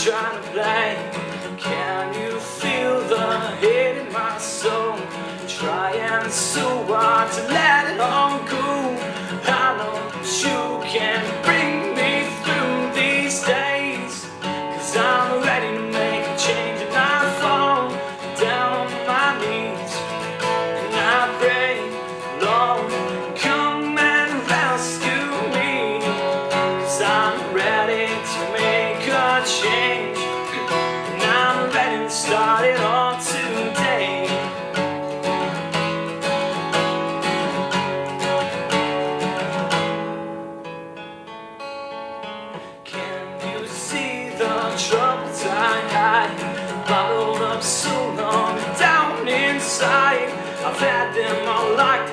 trying to play. Can you feel the hate in my soul? Trying so hard to let it all go. I know you can bring me through these days, 'cause I'm ready to make a change, and I fall down on my knees and I pray, Lord, come and rescue me, 'cause I'm ready to make a change, and I'm ready to start it all today. Troubles I hide, bottled up so long down inside. I've had them all like